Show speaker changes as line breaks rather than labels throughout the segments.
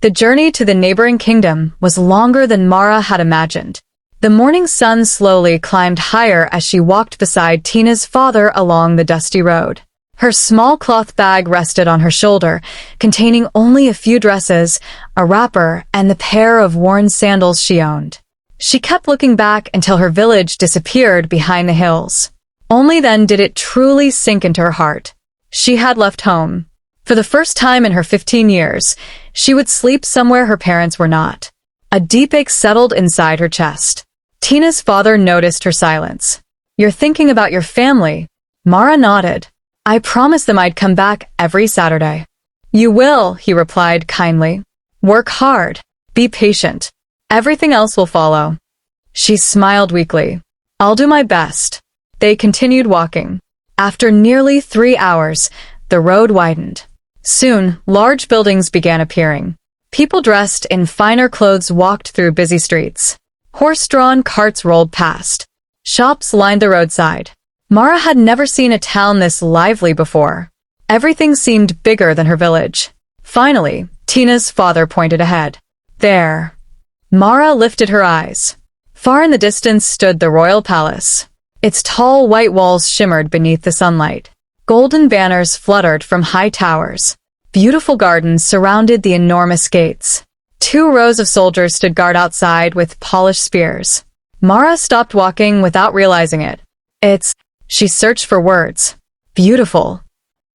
The journey to the neighboring kingdom was longer than Mara had imagined. The morning sun slowly climbed higher as she walked beside Tina's father along the dusty road. Her small cloth bag rested on her shoulder, containing only a few dresses, a wrapper, and the pair of worn sandals she owned. She kept looking back until her village disappeared behind the hills. Only then did it truly sink into her heart. She had left home. For the first time in her 15 years, she would sleep somewhere her parents were not. A deep ache settled inside her chest. Tina's father noticed her silence. "You're thinking about your family." Mara nodded. "I promised them I'd come back every Saturday." "You will," he replied kindly. "Work hard. Be patient. Everything else will follow." She smiled weakly. "I'll do my best." They continued walking. After nearly 3 hours, the road widened. Soon, large buildings began appearing. People dressed in finer clothes walked through busy streets. Horse-drawn carts rolled past. Shops lined the roadside. Mara had never seen a town this lively before. Everything seemed bigger than her village. Finally, Tina's father pointed ahead. "There." Mara lifted her eyes. Far in the distance stood the royal palace. Its tall white walls shimmered beneath the sunlight. Golden banners fluttered from high towers. Beautiful gardens surrounded the enormous gates. 2 rows of soldiers stood guard outside with polished spears. Mara stopped walking without realizing it. She searched for words. "Beautiful."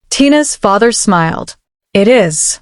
Tina's father smiled. "It is."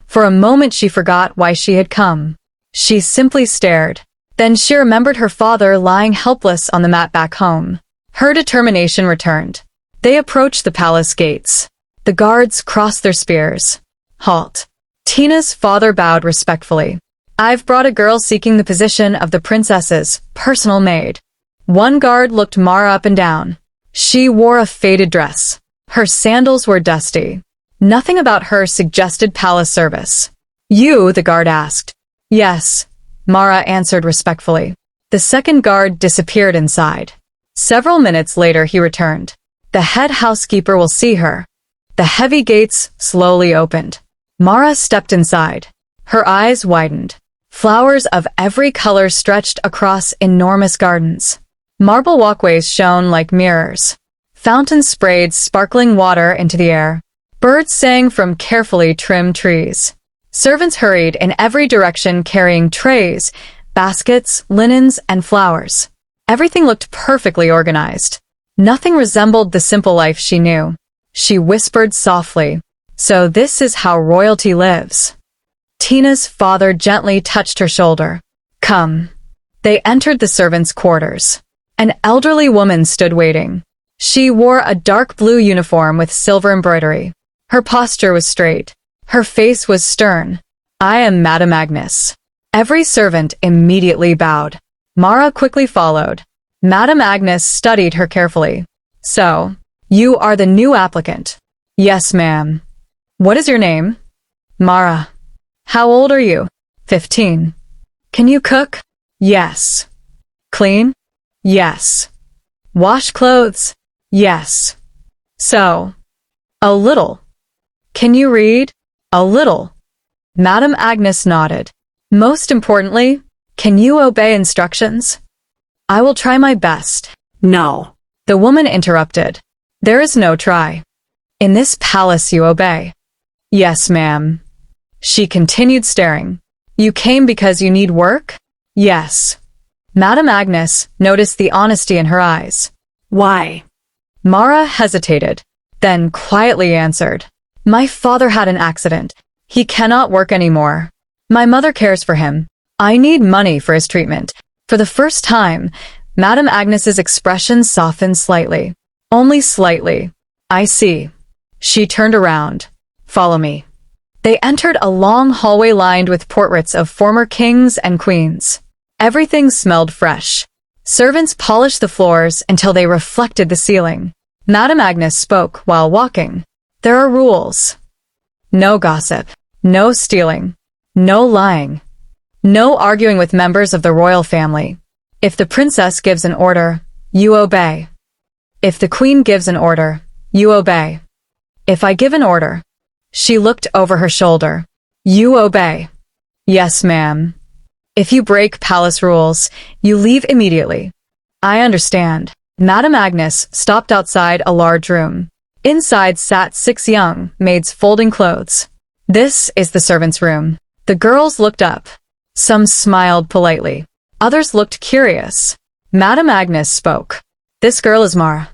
For a moment she forgot why she had come. She simply stared. Then she remembered her father lying helpless on the mat back home. Her determination returned. They approached the palace gates. The guards crossed their spears. "Halt." Tina's father bowed respectfully. "I've brought a girl seeking the position of the princess's personal maid." One guard looked Mara up and down. She wore a faded dress. Her sandals were dusty. Nothing about her suggested palace service. "You?" the guard asked. "Yes," Mara answered respectfully. The second guard disappeared inside. Several minutes later he returned. "The head housekeeper will see her." The heavy gates slowly opened. Mara stepped inside. Her eyes widened. Flowers of every color stretched across enormous gardens. Marble walkways shone like mirrors. Fountains sprayed sparkling water into the air. Birds sang from carefully trimmed trees. Servants hurried in every direction carrying trays, baskets, linens, and flowers. Everything looked perfectly organized. Nothing resembled the simple life she knew. She whispered softly, "So this is how royalty lives." Tina's father gently touched her shoulder. "Come." They entered the servants' quarters. An elderly woman stood waiting. She wore a dark blue uniform with silver embroidery. Her posture was straight. Her face was stern. "I am Madame Agnes." Every servant immediately bowed. Mara quickly followed. Madame Agnes studied her carefully. "So, you are the new applicant?" "Yes, ma'am." "What is your name?" "Mara." "How old are you?" 15. "Can you cook?" "Yes." "Clean?" "Yes." "Wash clothes?" "Yes." "So?" "A little." "Can you read?" "A little." Madame Agnes nodded. "Most importantly, can you obey instructions?" "I will try my best."
No.
The woman interrupted. "There is no try. In this palace you obey." "Yes, ma'am." She continued staring. "You came because you need work?" "Yes." Madame Agnes noticed the honesty in her eyes.
Why?
Mara hesitated, then quietly answered. "My father had an accident. He cannot work anymore. My mother cares for him. I need money for his treatment." For the first time, Madame Agnes's expression softened slightly. Only slightly. "I see." She turned around. "Follow me." They entered a long hallway lined with portraits of former kings and queens. Everything smelled fresh. Servants polished the floors until they reflected the ceiling. Madame Agnes spoke while walking. "There are rules. No gossip. No stealing. No lying. No arguing with members of the royal family. If the princess gives an order, you obey. If the queen gives an order, you obey. If I give an order," she looked over her shoulder, "you obey." Yes, ma'am. If you break palace rules, you leave immediately. I understand. Madame Agnes stopped outside a large room. Inside sat 6 young maids folding clothes. This is the servants' room. The girls looked up. Some smiled politely. Others looked curious. Madame Agnes spoke. This girl is Mara.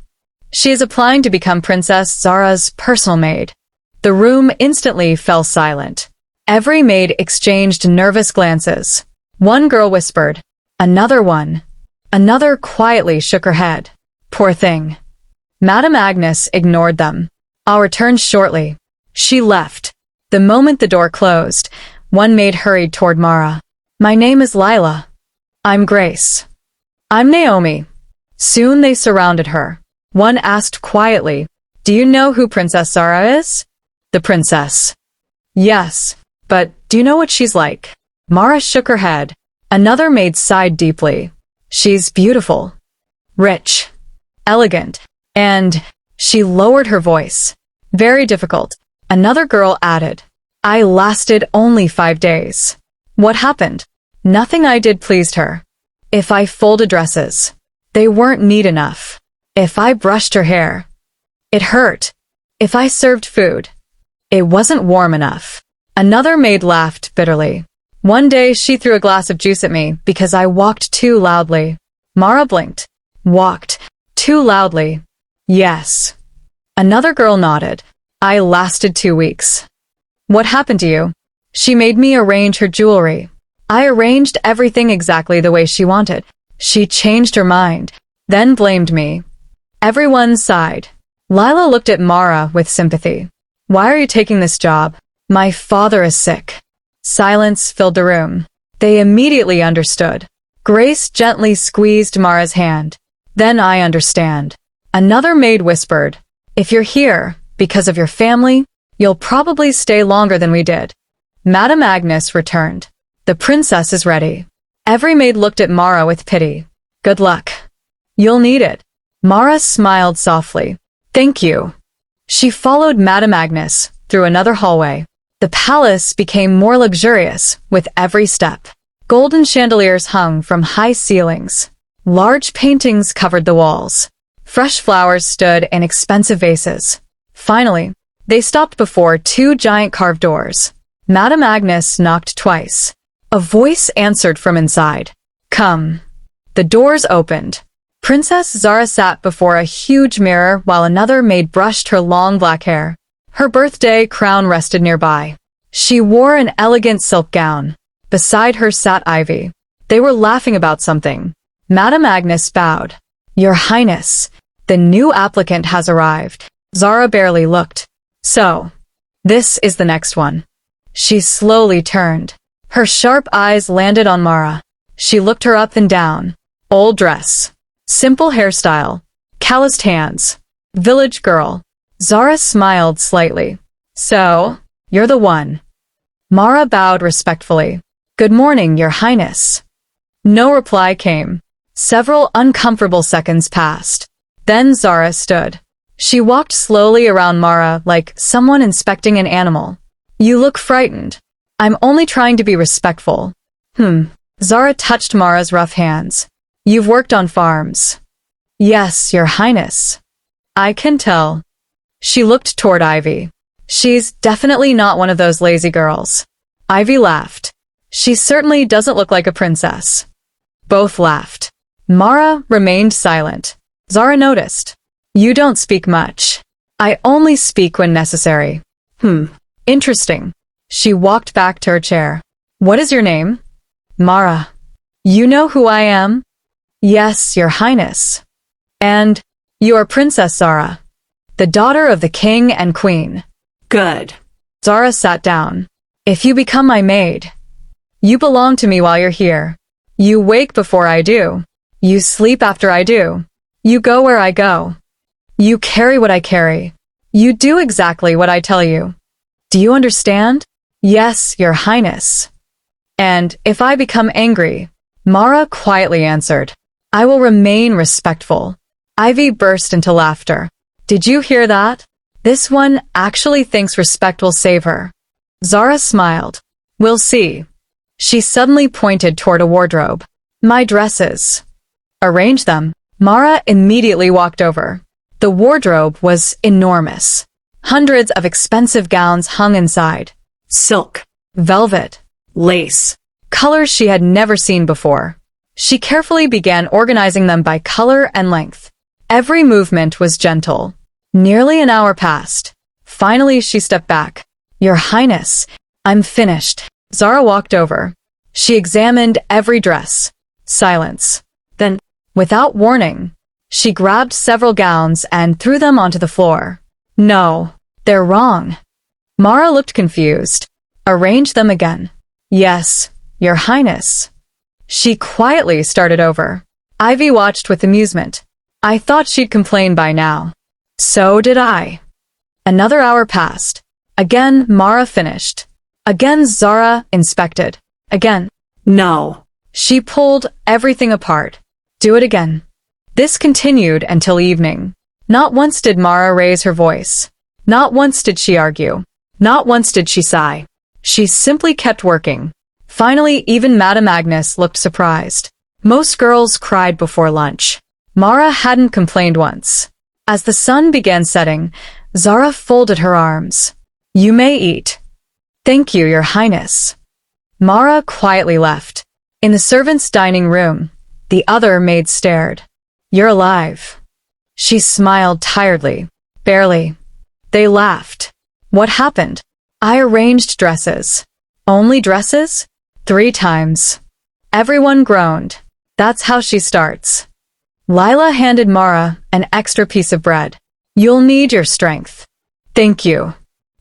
She is applying to become Princess Zara's personal maid. The room instantly fell silent. Every maid exchanged nervous glances. One girl whispered. Another one. Another quietly shook her head. Poor thing. Madame Agnes ignored them. I'll return shortly. She left. The moment the door closed, one maid hurried toward Mara. My name is Lila. I'm Grace. I'm Naomi. Soon they surrounded her. One asked quietly, do you know who Princess Zara is? The princess. Yes, but do you know what she's like? Mara shook her head. Another maid sighed deeply. She's beautiful, rich, elegant, and she lowered her voice. Very difficult. Another girl added. I lasted only 5 days. What happened? Nothing I did pleased her. If I folded dresses, they weren't neat enough. If I brushed her hair, it hurt. If I served food, it wasn't warm enough. Another maid laughed bitterly. One day she threw a glass of juice at me because I walked too loudly. Mara blinked. Walked too loudly. Yes. Another girl nodded. I lasted 2 weeks. What happened to you? She made me arrange her jewelry. I arranged everything exactly the way she wanted. She changed her mind, then blamed me. Everyone sighed. Lila looked at Mara with sympathy. Why are you taking this job? My father is sick. Silence filled the room. They immediately understood. Grace gently squeezed Mara's hand. Then I understand. Another maid whispered, if you're here because of your family, you'll probably stay longer than we did. Madame Agnes returned. The princess is ready. Every maid looked at Mara with pity. Good luck. You'll need it. Mara smiled softly. Thank you. She followed Madame Agnes through another hallway. The palace became more luxurious with every step. Golden chandeliers hung from high ceilings. Large paintings covered the walls. Fresh flowers stood in expensive vases. Finally, they stopped before 2 giant carved doors. Madame Agnes knocked twice. A voice answered from inside. Come. The doors opened. Princess Zara sat before a huge mirror while another maid brushed her long black hair. Her birthday crown rested nearby. She wore an elegant silk gown. Beside her sat Ivy. They were laughing about something. Madame Agnes bowed. Your Highness, the new applicant has arrived. Zara barely looked. So, this is the next one. She slowly turned. Her sharp eyes landed on Mara. She looked her up and down. Old dress. Simple hairstyle. Calloused hands. Village girl. Zara smiled slightly. So, you're the one. Mara bowed respectfully. Good morning, Your Highness. No reply came. Several uncomfortable seconds passed. Then Zara stood. She walked slowly around Mara like someone inspecting an animal. You look frightened. I'm only trying to be respectful. Zara touched Mara's rough hands. You've worked on farms. Yes, Your Highness. I can tell. She looked toward Ivy. She's definitely not one of those lazy girls. Ivy laughed. She certainly doesn't look like a princess. Both laughed. Mara remained silent. Zara noticed. You don't speak much. I only speak when necessary. Interesting. She walked back to her chair. What is your name? Mara. You know who I am? Yes, Your Highness. And you are Princess Zara, the daughter of the king and queen. Good. Zara sat down. If you become my maid, you belong to me while you're here. You wake before I do. You sleep after I do. You go where I go. You carry what I carry. You do exactly what I tell you. Do you understand? Yes, Your Highness. And if I become angry, Mara quietly answered, I will remain respectful. Ivy burst into laughter. Did you hear that? This one actually thinks respect will save her. Zara smiled. We'll see. She suddenly pointed toward a wardrobe. My dresses. Arrange them. Mara immediately walked over. The wardrobe was enormous. Hundreds of expensive gowns hung inside. Silk, velvet, lace, colors she had never seen before. She carefully began organizing them by color and length. Every movement was gentle. Nearly an hour passed. Finally, she stepped back. Your Highness, I'm finished. Zara walked over. She examined every dress. Silence. Then, without warning, she grabbed several gowns and threw them onto the floor. No, they're wrong. Mara looked confused. Arrange them again. Yes, Your Highness. She quietly started over. Ivy watched with amusement. I thought she'd complain by now. So did I. Another hour passed. Again, Mara finished. Again, Zara inspected. Again. No. She pulled everything apart. Do it again. This continued until evening. Not once did Mara raise her voice. Not once did she argue. Not once did she sigh. She simply kept working. Finally, even Madame Agnes looked surprised. Most girls cried before lunch. Mara hadn't complained once. As the sun began setting, Zara folded her arms. You may eat. Thank you, Your Highness. Mara quietly left. In the servants' dining room, the other maid stared. You're alive. She smiled tiredly. Barely. They laughed. What happened? I arranged dresses. Only dresses? 3 times. Everyone groaned. That's how she starts. Lila handed Mara an extra piece of bread. You'll need your strength. Thank you.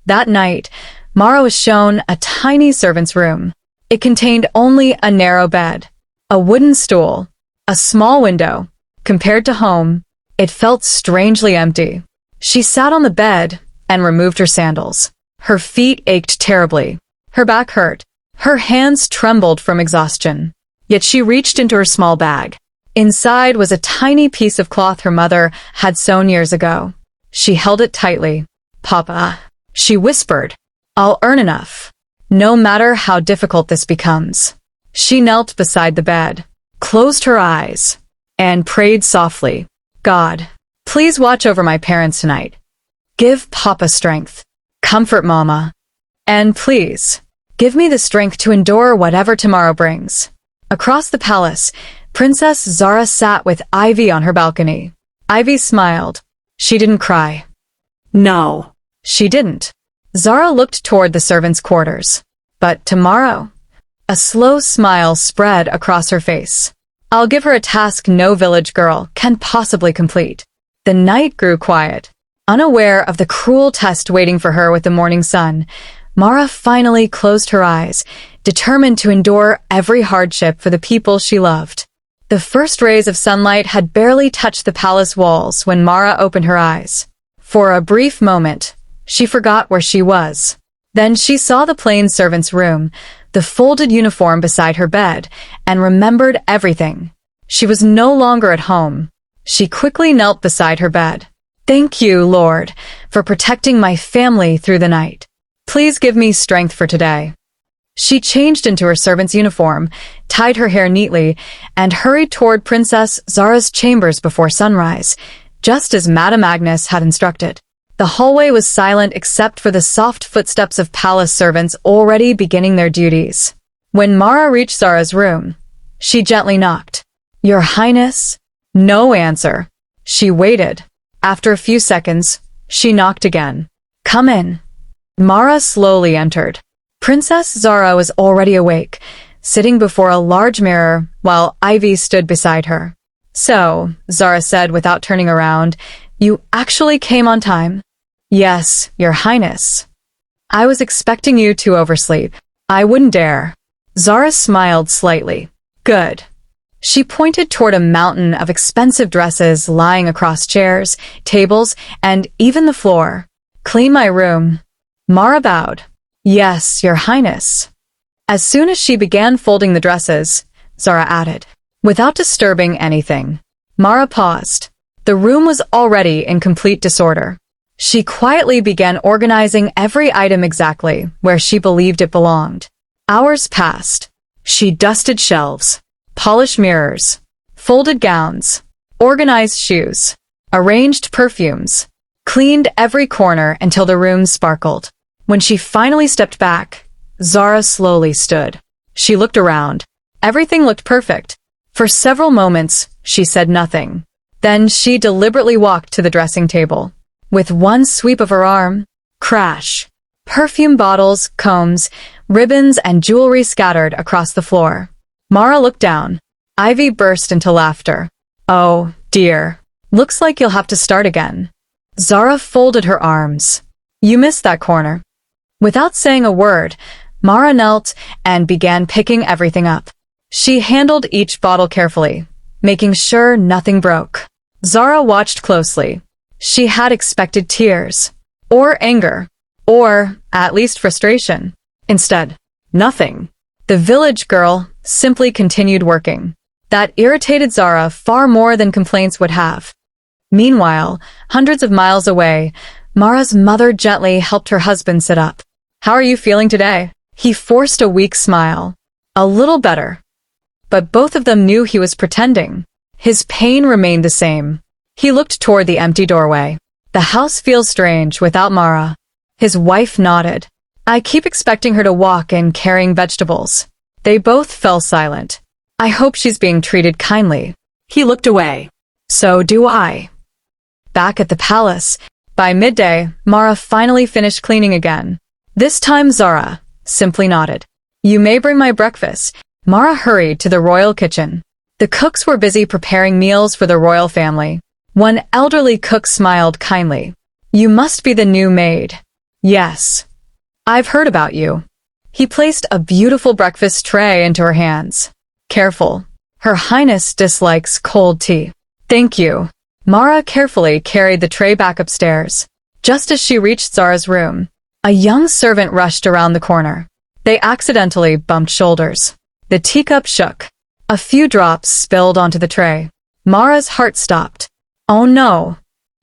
That night, Mara was shown a tiny servant's room. It contained only a narrow bed, a wooden stool, a small window. Compared to home, it felt strangely empty. She sat on the bed and removed her sandals. Her feet ached terribly. Her back hurt. Her hands trembled from exhaustion. Yet she reached into her small bag. Inside was a tiny piece of cloth her mother had sewn years ago. She held it tightly. Papa, she whispered, I'll earn enough, no matter how difficult this becomes. She knelt beside the bed, closed her eyes, and prayed softly. God, please watch over my parents tonight. Give Papa strength. Comfort Mama. And please, give me the strength to endure whatever tomorrow brings. Across the palace, Princess Zara sat with Ivy on her balcony. Ivy smiled. She didn't cry. No, she didn't. Zara looked toward the servants' quarters. But tomorrow? A slow smile spread across her face. I'll give her a task no village girl can possibly complete. The night grew quiet. Unaware of the cruel test waiting for her with the morning sun, Mara finally closed her eyes, determined to endure every hardship for the people she loved. The first rays of sunlight had barely touched the palace walls when Mara opened her eyes. For a brief moment, she forgot where she was. Then she saw the plain servant's room, the folded uniform beside her bed, and remembered everything. She was no longer at home. She quickly knelt beside her bed. Thank you, Lord, for protecting my family through the night. Please give me strength for today. She changed into her servant's uniform, tied her hair neatly, and hurried toward Princess Zara's chambers before sunrise, just as Madame Agnes had instructed. The hallway was silent except for the soft footsteps of palace servants already beginning their duties. When Mara reached Zara's room, she gently knocked. Your Highness? No answer. She waited. After a few seconds, she knocked again. Come in. Mara slowly entered. Princess Zara was already awake, sitting before a large mirror while Ivy stood beside her. So, Zara said without turning around, you actually came on time? Yes, Your Highness. I was expecting you to oversleep. I wouldn't dare. Zara smiled slightly. Good. She pointed toward a mountain of expensive dresses lying across chairs, tables, and even the floor. Clean my room. Mara bowed. Yes, Your Highness. As soon as she began folding the dresses, Zara added, without disturbing anything. Mara paused. The room was already in complete disorder. She quietly began organizing every item exactly where she believed it belonged. Hours passed. She dusted shelves, polished mirrors, folded gowns, organized shoes, arranged perfumes, cleaned every corner until the room sparkled. When she finally stepped back, Zara slowly stood. She looked around. Everything looked perfect. For several moments, she said nothing. Then she deliberately walked to the dressing table. With one sweep of her arm, crash. Perfume bottles, combs, ribbons, and jewelry scattered across the floor. Mara looked down. Ivy burst into laughter. Oh, dear. Looks like you'll have to start again. Zara folded her arms. You missed that corner. Without saying a word, Mara knelt and began picking everything up. She handled each bottle carefully, making sure nothing broke. Zara watched closely. She had expected tears, or anger, or at least frustration. Instead, nothing. The village girl simply continued working. That irritated Zara far more than complaints would have. Meanwhile, hundreds of miles away, Mara's mother gently helped her husband sit up. How are you feeling today? He forced a weak smile. A little better. But both of them knew he was pretending. His pain remained the same. He looked toward the empty doorway. The house feels strange without Mara. His wife nodded. I keep expecting her to walk in carrying vegetables. They both fell silent. I hope she's being treated kindly. He looked away. So do I. Back at the palace, by midday, Mara finally finished cleaning again. This time Zara simply nodded. You may bring my breakfast. Mara hurried to the royal kitchen. The cooks were busy preparing meals for the royal family. One elderly cook smiled kindly. You must be the new maid. Yes. I've heard about you. He placed a beautiful breakfast tray into her hands. Careful. Her Highness dislikes cold tea. Thank you. Mara carefully carried the tray back upstairs. Just as she reached Zara's room, a young servant rushed around the corner. They accidentally bumped shoulders. The teacup shook. A few drops spilled onto the tray. Mara's heart stopped. Oh no.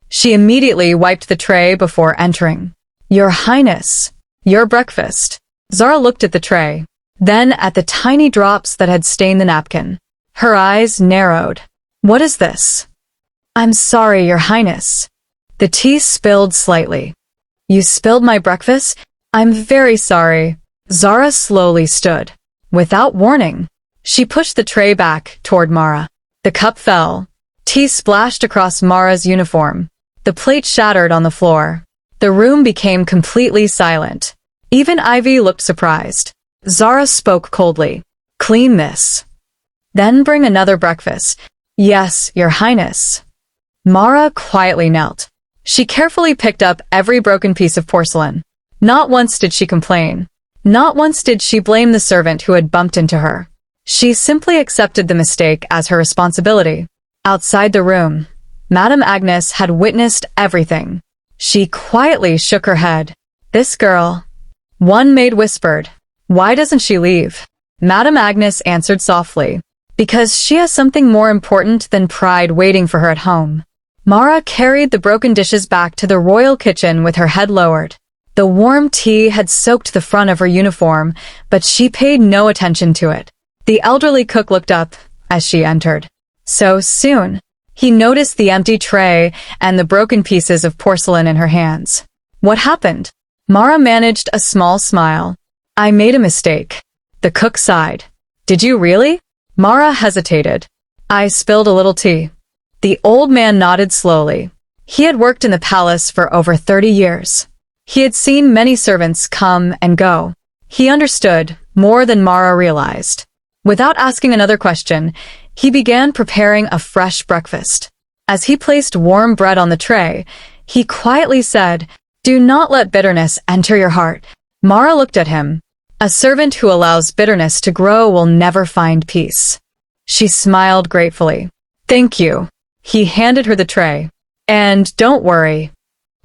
She immediately wiped the tray before entering. Your Highness, your breakfast. Zara looked at the tray, then at the tiny drops that had stained the napkin. Her eyes narrowed. What is this? I'm sorry, Your Highness. The tea spilled slightly. You spilled my breakfast? I'm very sorry. Zara slowly stood. Without warning, she pushed the tray back toward Mara. The cup fell. Tea splashed across Mara's uniform. The plate shattered on the floor. The room became completely silent. Even Ivy looked surprised. Zara spoke coldly. Clean this. Then bring another breakfast. Yes, Your Highness. Mara quietly knelt. She carefully picked up every broken piece of porcelain. Not once did she complain. Not once did she blame the servant who had bumped into her. She simply accepted the mistake as her responsibility. Outside the room, Madame Agnes had witnessed everything. She quietly shook her head. This girl. One maid whispered. Why doesn't she leave? Madame Agnes answered softly. Because she has something more important than pride waiting for her at home. Mara carried the broken dishes back to the royal kitchen with her head lowered. The warm tea had soaked the front of her uniform, but she paid no attention to it. The elderly cook looked up as she entered. So soon, he noticed the empty tray and the broken pieces of porcelain in her hands. What happened? Mara managed a small smile. I made a mistake. The cook sighed. Did you really? Mara hesitated. I spilled a little tea. The old man nodded slowly. He had worked in the palace for over 30 years. He had seen many servants come and go. He understood more than Mara realized. Without asking another question, he began preparing a fresh breakfast. As he placed warm bread on the tray, he quietly said, Do not let bitterness enter your heart. Mara looked at him. A servant who allows bitterness to grow will never find peace. She smiled gratefully. Thank you. He handed her the tray. And don't worry.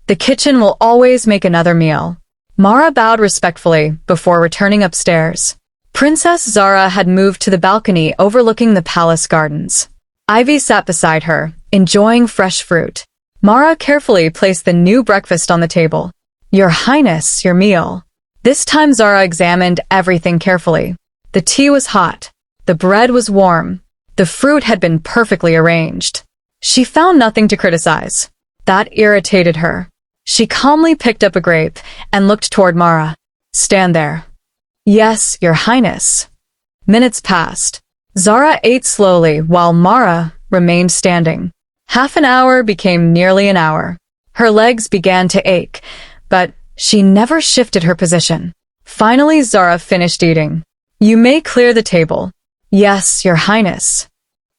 The kitchen will always make another meal. Mara bowed respectfully before returning upstairs. Princess Zara had moved to the balcony overlooking the palace gardens. Ivy sat beside her, enjoying fresh fruit. Mara carefully placed the new breakfast on the table. Your Highness, your meal. This time Zara examined everything carefully. The tea was hot. The bread was warm. The fruit had been perfectly arranged. She found nothing to criticize. That irritated her. She calmly picked up a grape and looked toward Mara. Stand there. Yes, Your Highness. Minutes passed. Zara ate slowly while Mara remained standing. Half an hour became nearly an hour. Her legs began to ache, but she never shifted her position. Finally, Zara finished eating. You may clear the table. Yes, Your Highness.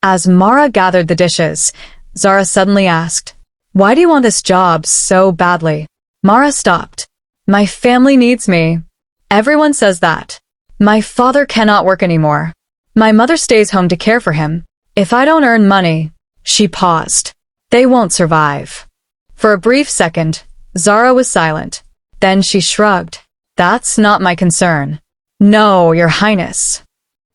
As Mara gathered the dishes, Zara suddenly asked, Why do you want this job so badly? Mara stopped. My family needs me. Everyone says that. My father cannot work anymore. My mother stays home to care for him. If I don't earn money, she paused. They won't survive. For a brief second, Zara was silent. Then she shrugged. That's not my concern. No, Your Highness.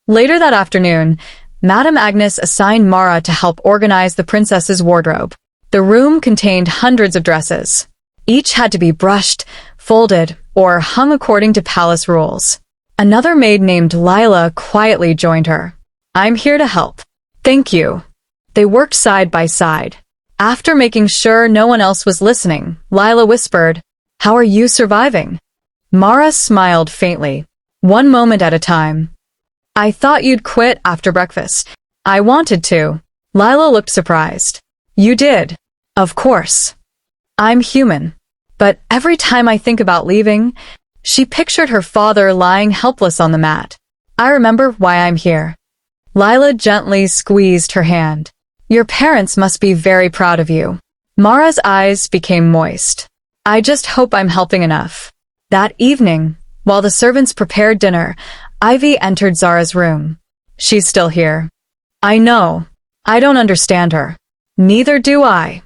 Later that afternoon, Madame Agnes assigned Mara to help organize the princess's wardrobe. The room contained hundreds of dresses. Each had to be brushed, folded, or hung according to palace rules. Another maid named Lila quietly joined her. I'm here to help. Thank you. They worked side by side. After making sure no one else was listening, Lila whispered, How are you surviving? Mara smiled faintly. One moment at a time. I thought you'd quit after breakfast. I wanted to. Lila looked surprised. You did. Of course. I'm human. But every time I think about leaving, she pictured her father lying helpless on the mat. I remember why I'm here. Lila gently squeezed her hand. Your parents must be very proud of you. Mara's eyes became moist. I just hope I'm helping enough. That evening, while the servants prepared dinner, Ivy entered Zara's room. She's still here. I know. I don't understand her. Neither do I.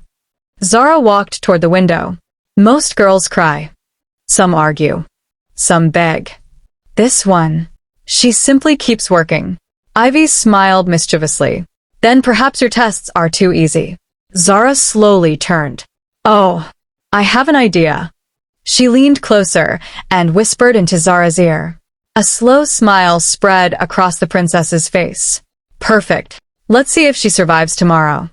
Zara walked toward the window. Most girls cry. Some argue. Some beg. This one. She simply keeps working. Ivy smiled mischievously. Then perhaps your tests are too easy. Zara slowly turned. Oh, I have an idea. She leaned closer and whispered into Zara's ear. A slow smile spread across the princess's face. Perfect. Let's see if she survives tomorrow.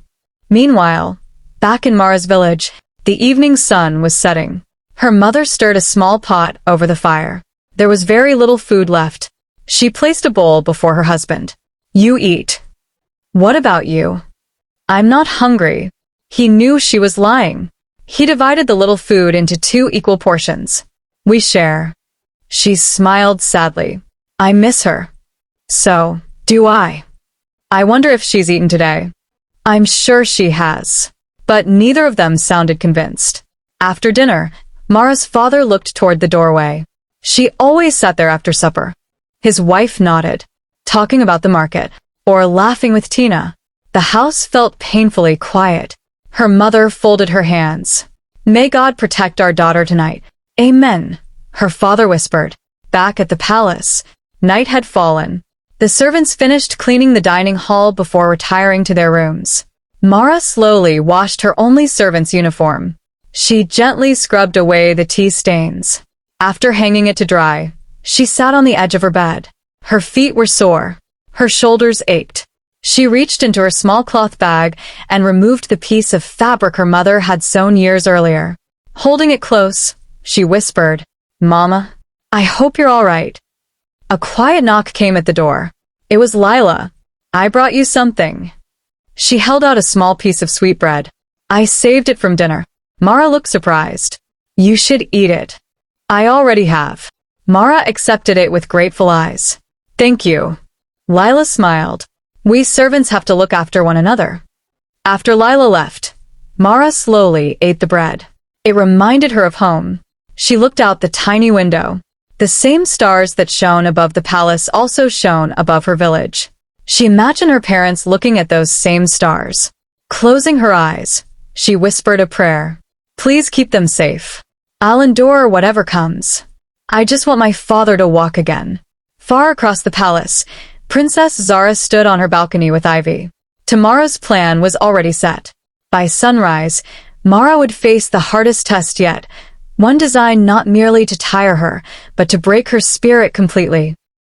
Meanwhile, back in Mara's village, the evening sun was setting. Her mother stirred a small pot over the fire. There was very little food left. She placed a bowl before her husband. You eat. What about you? I'm not hungry. He knew she was lying. He divided the little food into 2 equal portions. We share. She smiled sadly. I miss her. So, do I. I wonder if she's eaten today. I'm sure she has. But neither of them sounded convinced. After dinner, Mara's father looked toward the doorway. She always sat there after supper. His wife nodded, talking about the market, or laughing with Tina. The house felt painfully quiet. Her mother folded her hands. May God protect our daughter tonight. Amen. Her father whispered. Back at the palace, night had fallen. The servants finished cleaning the dining hall before retiring to their rooms. Mara slowly washed her only servant's uniform. She gently scrubbed away the tea stains. After hanging it to dry, she sat on the edge of her bed. Her feet were sore. Her shoulders ached. She reached into her small cloth bag and removed the piece of fabric her mother had sewn years earlier. Holding it close, she whispered, Mama, I hope you're all right. A quiet knock came at the door. It was Lila. I brought you something. She held out a small piece of sweetbread. I saved it from dinner. Mara looked surprised. You should eat it. I already have. Mara accepted it with grateful eyes. Thank you. Lila smiled. We servants have to look after one another. After Lila left, Mara slowly ate the bread. It reminded her of home. She looked out the tiny window. The same stars that shone above the palace also shone above her village. She imagined her parents looking at those same stars. Closing her eyes, she whispered a prayer. Please keep them safe. I'll endure whatever comes. I just want my father to walk again. Far across the palace, Princess Zara stood on her balcony with Ivy. Tomorrow's plan was already set. By sunrise, Mara would face the hardest test yet, one designed not merely to tire her, but to break her spirit completely.